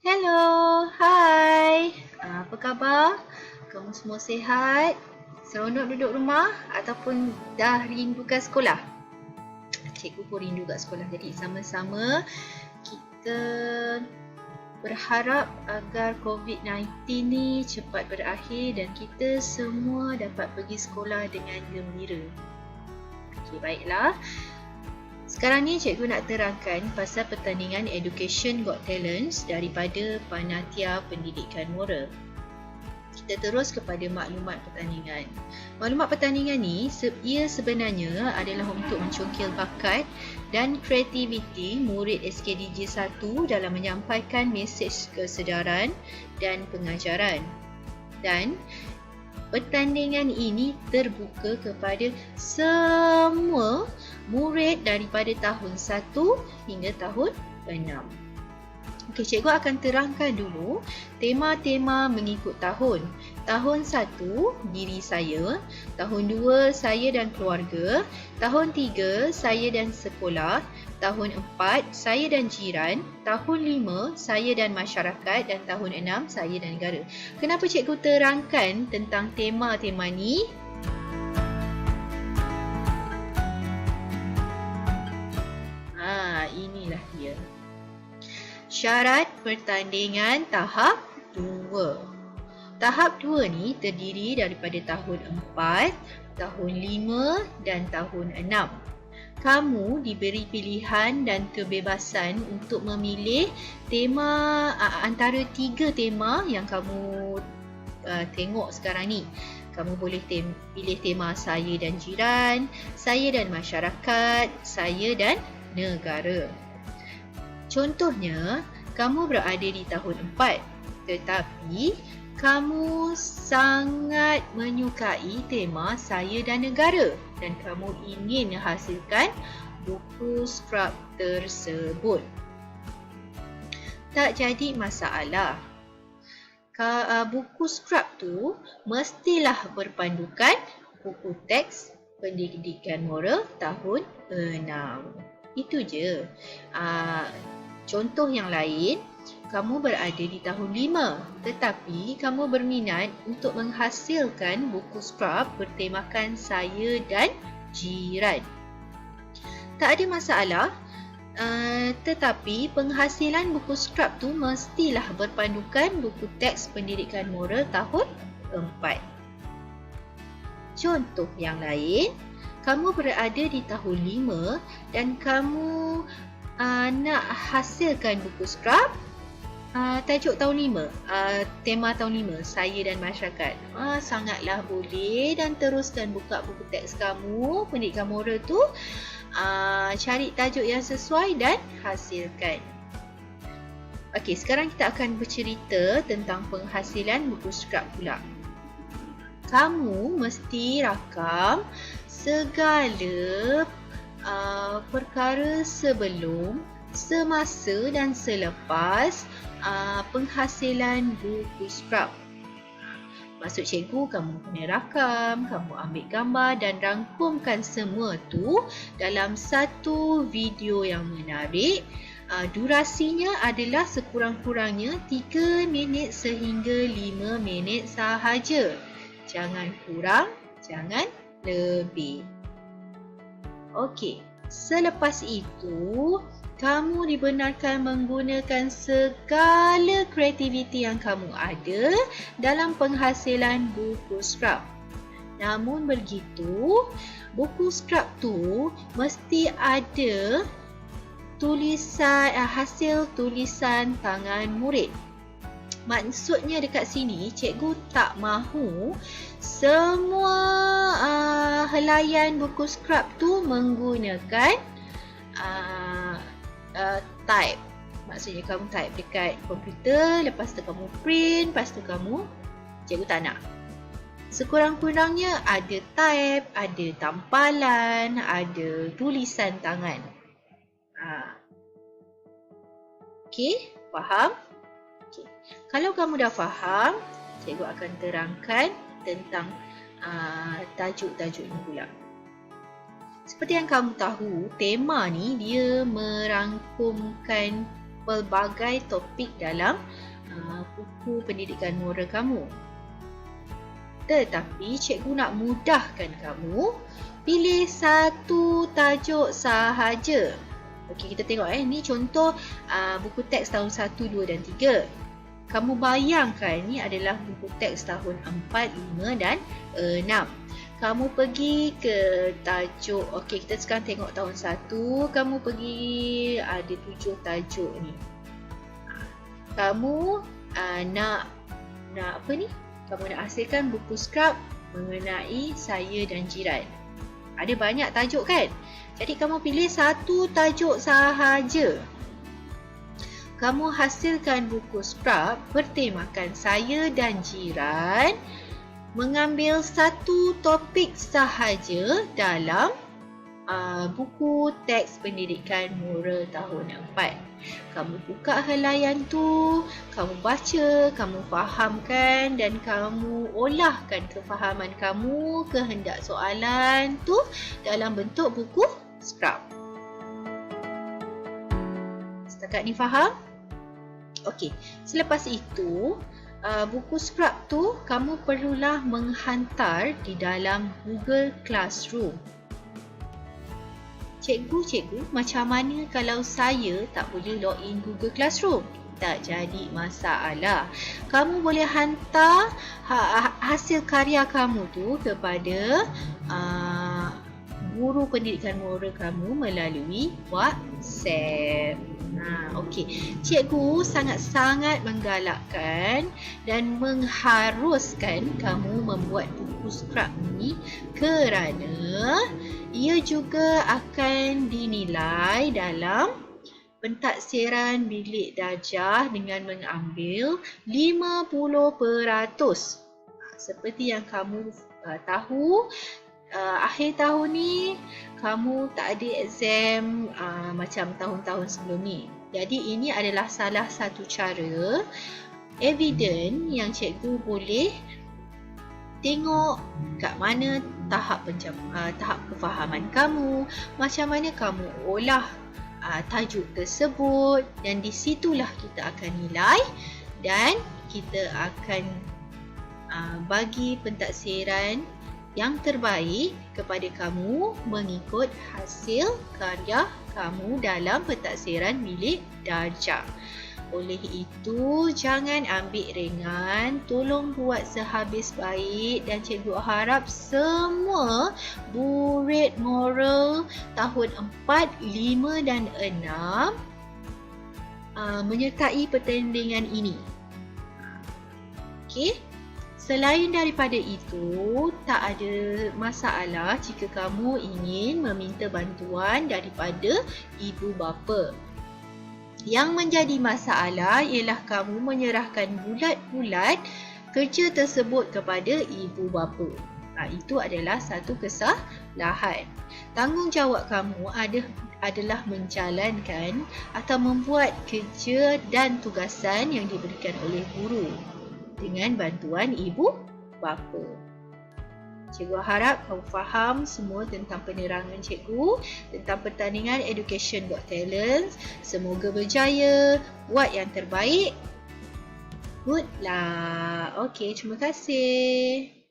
Hello, hai. Apa khabar? Kamu semua sihat? Seronok duduk rumah ataupun dah rindukan sekolah? Cikgu pun rindu kat sekolah. Jadi sama-sama kita berharap agar COVID-19 ni cepat berakhir dan kita semua dapat pergi sekolah dengan gembira. Okey, baiklah. Sekarang ni cikgu nak terangkan pasal pertandingan Education Got Talents daripada Panitia Pendidikan Moral. Kita terus kepada maklumat pertandingan. Maklumat pertandingan ni, ia sebenarnya adalah untuk mencongkil bakat dan kreativiti murid SKDJ 1 dalam menyampaikan mesej kesedaran dan pengajaran. Dan pertandingan ini terbuka kepada semua murid daripada tahun 1 hingga tahun 6. Okey, cikgu akan terangkan dulu tema-tema mengikut tahun. Tahun 1, diri saya. Tahun 2, saya dan keluarga. Tahun 3, saya dan sekolah. Tahun 4, saya dan jiran. Tahun 5, saya dan masyarakat. Dan tahun 6, saya dan negara. Kenapa cikgu terangkan tentang tema-tema ni? Inilah dia. Syarat pertandingan tahap 2. Tahap 2 ni terdiri daripada tahun 4, tahun 5 dan tahun 6. Kamu diberi pilihan dan kebebasan untuk memilih tema antara 3 tema yang kamu tengok sekarang ni. Kamu boleh pilih tema saya dan jiran, saya dan masyarakat, saya dan negara. Contohnya, kamu berada di tahun 4, tetapi kamu sangat menyukai tema saya dan negara dan kamu ingin menghasilkan buku skrap tersebut. Tak jadi masalah. Buku skrap tu mestilah berpandukan buku teks pendidikan moral tahun 6. Itu je. Contoh yang lain, kamu berada di tahun 5 tetapi kamu berminat untuk menghasilkan buku skrap bertemakan saya dan jiran. Tak ada masalah, tetapi penghasilan buku skrap tu mestilah berpandukan buku teks pendidikan moral tahun 4. Contoh yang lain, kamu berada di tahun 5 dan kamu nak hasilkan buku skrap tajuk tahun 5, tema tahun 5, saya dan masyarakat. Sangatlah boleh dan teruskan buka buku teks kamu, pendidikan moral tu, cari tajuk yang sesuai dan hasilkan. Okey, sekarang kita akan bercerita tentang penghasilan buku skrap pula. Kamu mesti rakam segala perkara sebelum, semasa dan selepas penghasilan buku skrap. Maksud cikgu, kamu kena rakam, kamu ambil gambar dan rangkumkan semua tu dalam satu video yang menarik. Durasinya adalah sekurang-kurangnya 3 minit sehingga 5 minit sahaja. Jangan kurang, jangan lebih. Okey, selepas itu, kamu dibenarkan menggunakan segala kreativiti yang kamu ada dalam penghasilan buku skrap. Namun begitu, buku skrap tu mesti ada tulisan, hasil tulisan tangan murid. Maksudnya dekat sini, cikgu tak mahu semua helaian buku skrap tu menggunakan type. Maksudnya kamu type dekat komputer, lepas tu kamu print, lepas tu kamu, cikgu tak nak. Sekurang-kurangnya ada type, ada tampalan, ada tulisan tangan. Okey, faham? Okay. Kalau kamu dah faham, cikgu akan terangkan tentang tajuk-tajuk ni pula. Seperti yang kamu tahu, tema ni dia merangkumkan pelbagai topik dalam buku pendidikan moral kamu. Tetapi cikgu nak mudahkan kamu, pilih satu tajuk sahaja. Okey, kita tengok ni contoh buku teks tahun 1, 2 dan 3. Kamu bayangkan ni adalah buku teks tahun 4, 5 dan 6. Kamu pergi ke tajuk, okey kita sekarang tengok tahun 1, kamu pergi ada 7 tajuk ni. Kamu nak apa ni? Kamu nak hasilkan buku skrap mengenai saya dan jiran. Ada banyak tajuk kan? Jadi kamu pilih satu tajuk sahaja. Kamu hasilkan buku skrap bertemakan saya dan jiran, mengambil satu topik sahaja dalam buku teks pendidikan moral tahun 4. Kamu buka helaian tu, kamu baca, kamu fahamkan dan kamu olahkan kefahaman kamu ke hendak soalan tu dalam bentuk buku skrap. Setakat ni faham? Okey, selepas itu buku skrap tu kamu perlulah menghantar di dalam Google Classroom. Cikgu, macam mana kalau saya tak boleh login Google Classroom? Tak jadi masalah. Kamu boleh hantar hasil karya kamu tu kepada guru pendidikan moral kamu melalui WhatsApp. Okey. Cikgu sangat-sangat menggalakkan dan mengharuskan kamu membuat buku skrap ni kerana ia juga akan dinilai dalam pentaksiran bilik darjah dengan mengambil 50%. Seperti yang kamu tahu, akhir tahun ni kamu tak ada exam macam tahun-tahun sebelum ni. Jadi ini adalah salah satu cara evident yang cikgu boleh tengok kat mana tahap kefahaman kamu, macam mana kamu olah tajuk tersebut, dan di situlah kita akan nilai dan kita akan bagi pentaksiran yang terbaik kepada kamu mengikut hasil karya kamu dalam pentaksiran bilik darjah. Oleh itu, jangan ambil ringan, tolong buat sehabis baik dan cikgu harap semua murid moral tahun 4, 5 dan 6 menyertai pertandingan ini. Okey. Selain daripada itu, tak ada masalah jika kamu ingin meminta bantuan daripada ibu bapa. Yang menjadi masalah ialah kamu menyerahkan bulat-bulat kerja tersebut kepada ibu bapa. Itu adalah satu kesalahan. Tanggungjawab kamu adalah menjalankan atau membuat kerja dan tugasan yang diberikan oleh guru dengan bantuan ibu bapa. Cikgu harap kamu faham semua tentang penerangan cikgu tentang pertandingan Education Got Talent. Semoga berjaya, buat yang terbaik. Good luck. Okey, terima kasih.